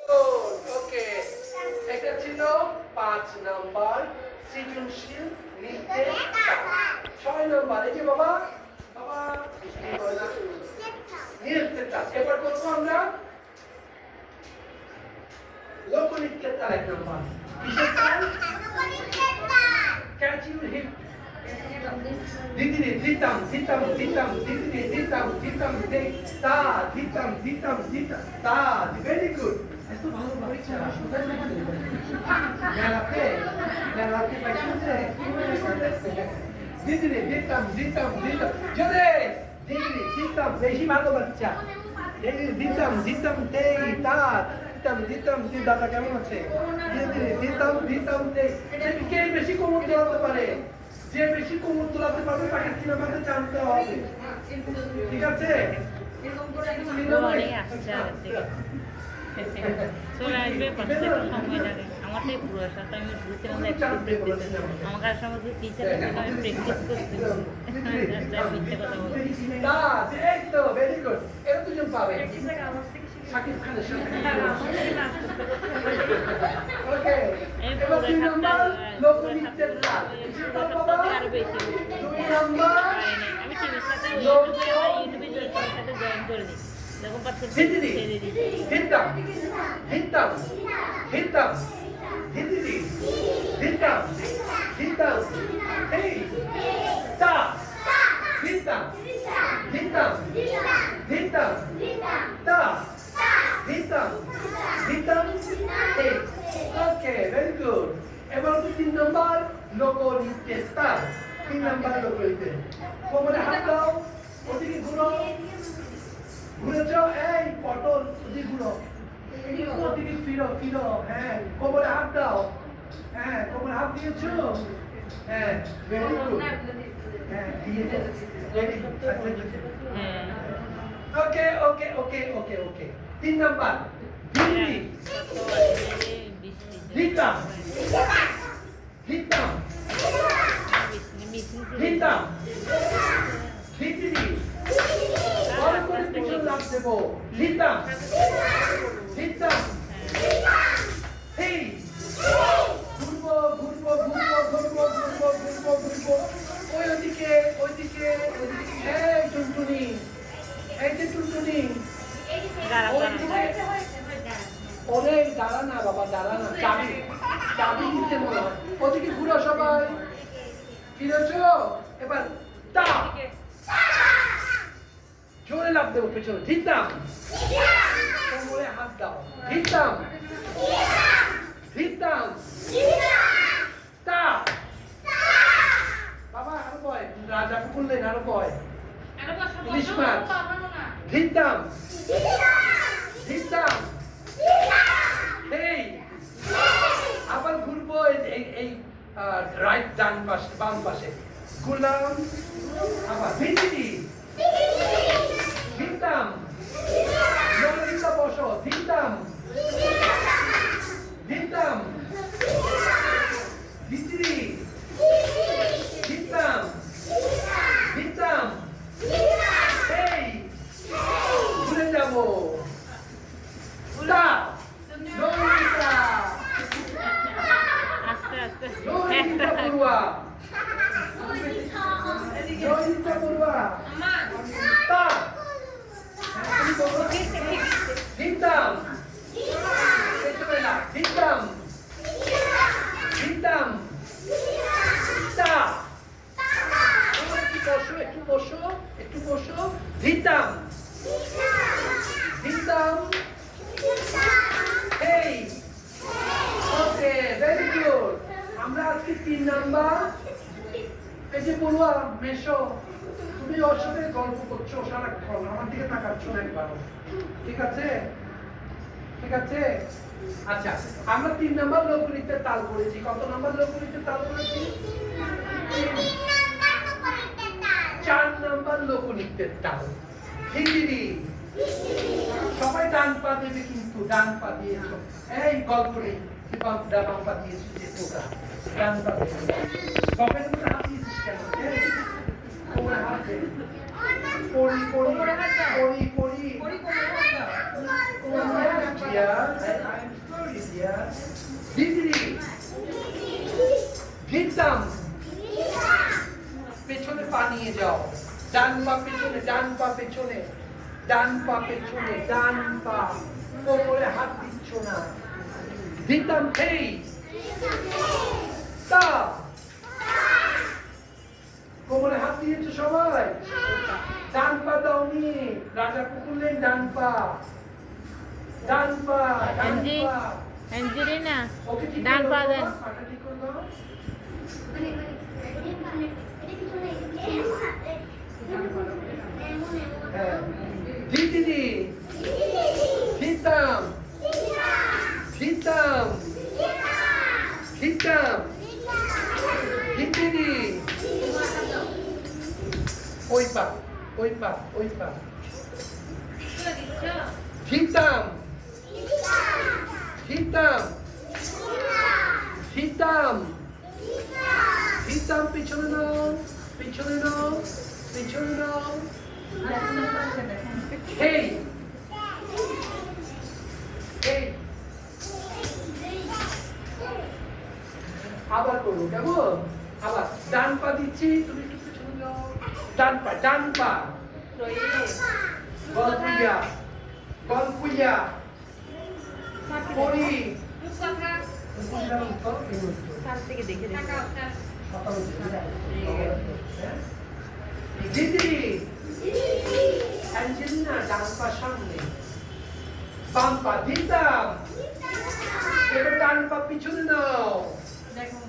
ওকে, এটা ছিল ৫ নাম্বার সৃজনশীল নৃত্যের তাল। ৬ নাম্বার এই যে বাবা বাবা নৃত্যের তাল। এবার করবো আমরা লোকনৃত্যের তাল। ১ নাম্বার কিসের তাল? Catch your heap. দিদিরে দিতাম দিতাম দিতাম দিদিরে দিতাম দিতাম দে তা দিতাম দিতাম দিতাম তা। Very good. এত ভালো পরীক্ষা মেলাতে মেলাতে পাইছে। দিদিরে দিতাম দিতাম দিতাম জোরে দিদিরে দিতাম। বেশি ভালো বাচ্চা। দিদিরে দিতাম দিতাম দে তা দিতাম দিতাম দি। দাদা কেমন আছে? দিদিরে দিতাম দিতাম দে। কে বেশি কোমর দোলাতে পারে? যে বেশি কোমর তোলাতে পারবে তাকে সিনেমাতে জানতে হবে। ঠিক আছে? চলে আসবে সময় লাগে। আমারটাই পুরো সাথে আমি বুঝছিলাম যে আমার কাছে আমাদের টিচার আমি প্র্যাকটিস করছি। মিথ্যে কথা বলছি। এই তো ভেরি গুড। এরা দুজন পাবে। শাকিব খানের সাথে। ওকে। এবার ২ নাম্বার লোকনৃত্যের তাল। আরো বেশি ২ নাম্বার আমি টিভির সাথে ইউটিউবে সাথে জয়েন করে দিই। যখন পাচ্ছি ছেড়ে দিই। দিতাম দিতাম দিতাম দিদি দিতাম দিতাম এই তা দিতাম দিতাম দিতাম তা দিতাম দিতাম এই। Okay very good. এবার ৩ নাম্বার লোকনৃত্যের তাল। ৩ নাম্বার লোকনৃত্যের। কোমরে হাত দাও, ওদিকে ঘুরো। ঘুরেছ এই পটল ওদিকে ঘুরো, ওদিকে ফিরো ফিরো। হ্যাঁ কোমরে হাত দাও। হ্যাঁ কোমরে হাত দিয়েছো। হ্যাঁ ভেরি গুড। হ্যাঁ দিয়েছো। ওকে ওকে ওকে ওকে ওকে। ৩ নাম্বার দিদি দিতাম দিতাম দিতাম দিদি বড় করে পিছন লাভ দেবো। দিতাম দিতাম এই ঘুরবো ঘুরবো ঘুরবো ঘুরবো ঘুরবো ঘুরবো ঘুরবো ওইদিকে ওইদিকে ওইদিকে। এই টুনটুনি, এই যে টুনটুনি অনেক দাঁড়া না বাবা, দাঁড়া না। চাবি চাবি দিতে মনে হয়। ওদিকে ঘুরো সবাই। ফিরেছ? এবার তা জোরে লাভ দেবো পেছনে। দিতাম কোমরে হাত দাও। দিতাম দিতাম তা। বাবা আরো বয়। রাজা করলেন আরো বয়। ইলিশ মাছ। দিতাম দিতাম এই। আবার ঘুরবো এই রাইট ডান পাশে বাম পাশে ঘুরলাম। আবার দিদি দিতাম ললিতা বসো। দিতাম দিতাম দিদি দিতাম দিতাম এই ঘুরে যাবো। ললিতা ললিতা বড়ুয়া ললিতা বড়ুয়া তা দিতাম দিতাম দিতাম তা। একটু বসো একটু বসো একটু বসো। দিতাম দিতাম এই। Okay very good. আমরা আজকে ৩ নাম্বার এই যে বড়ুয়া মেশো তুমি ওর সাথে গল্প করছো সারাক্ষণ, আমার দিকে তাকাচ্ছ একবার। ঠিক আছে ঠিক আছে। আচ্ছা আমরা ৩ নাম্বার লোকনৃত্যের তাল করেছি। কত নাম্বার লোকনৃত্যের তাল করেছি? ৪ নাম্বার লোকনৃত্যের তাল। হিন্দি সবাই ডান পা দেবে কিন্তু। ডান পা দিয়েছ এই গল্প নেই। ডান পা দিয়েছি যে তোরা ডান পা দেবে। কবে তুমি হাত দিয়েছিস কেন? কোমরে হাত দে পড়ি পড়ি কোমরে হাত দাও। পড়ি পড়ি পরি কোমরে হাত দাও। ভিতম পেছনে পা নিয়ে যাও ডান পা পেছনে ডান পা পেছনে ডান পা পেছনে ডান পা কোমরে হাত দিচ্ছ না ভিতম হেই তা কোমরে হাত দিয়েছো সবাই ডান পা দাওনি রাজা কুকুরলেন ডান পা ডান পা ডান এনজি পা এনজিরিনা ওকে ঠিক ডান করে পা দাও, দেন। পাটা ঠিক করে দাও। হ্যাঁ। দিদি ভিতম ভিতম ভিতম দিদি ওই পা ওই পা ওই পা ভিতম ভিতম ভিতম ভিতম পিছনে নাও পিছনে নাও পিছনে নাও হেই হেই আবার করবো কেমন আবার ডান পা দিচ্ছি তুমি একটু পিছনে যাও ডান পা গল্পুইয়া গল্পুইয়া পড়ি কাছ থেকে দেখে দেখে দিদি অ্যাঞ্জেলিনা ডান পা সামনে বাম পা দিতাম এবার ডান পা পিছনে নাও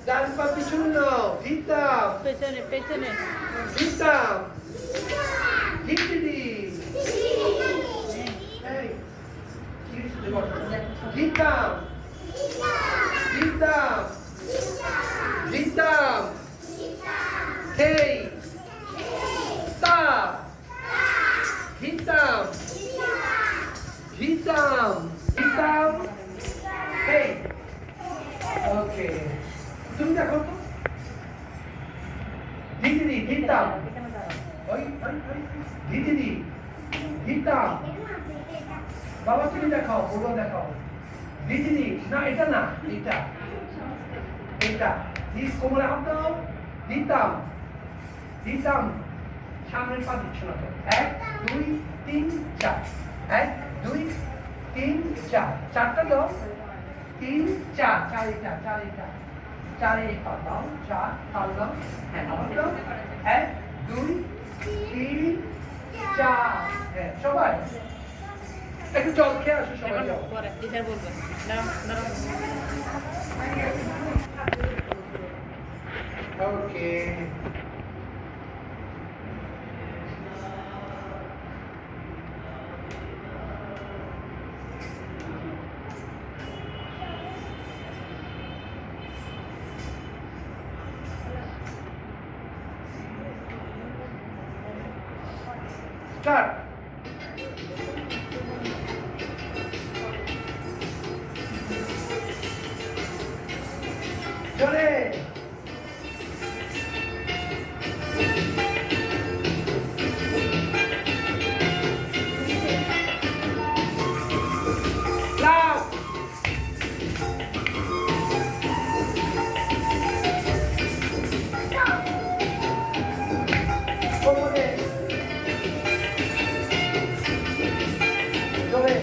ডান পা পিছনে নাও দিতাম পেছনে পেছনে দিতাম দিদি দিতাম দিতাম দিতাম হেই তা দিতাম দিতাম দিতাম হেই ওকে তুমি দেখো তো দিদি দিতাম ওই দিদি দিতাম বাবা তুমি দেখাও বড় দেখাও দিদি না এটা না এটা এটা দিস কোমরে হাত দাও দিতাম দিতাম সামনের পা দিচ্ছ না তো 1 2 3 4 1 2 3 4 চারটা দাও 3 4 চারিটা চারিটা চারে পা দাও 4 পাল দাও হ্যাঁ আবার দাও 1 2 3 4 হ্যাঁ সবাই একটু জল খেয়ে আসো সবাই যাও পরে টিচার বলবেন দাঁড়াও দাঁড়াও ওকে স্টার্ট চলে লাভ কোমরে চলে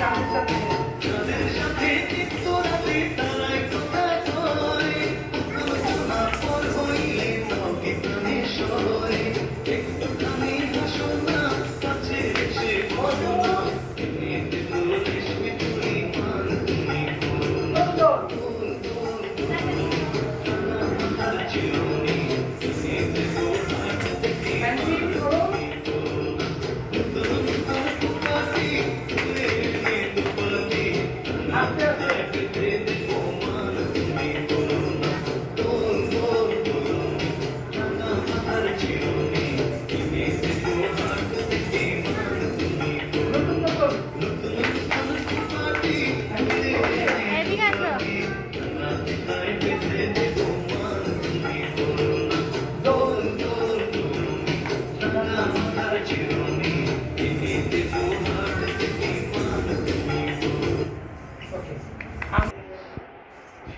চাঁদের সাথে সুন্দর। Pencil করো। আস্তে আস্তে।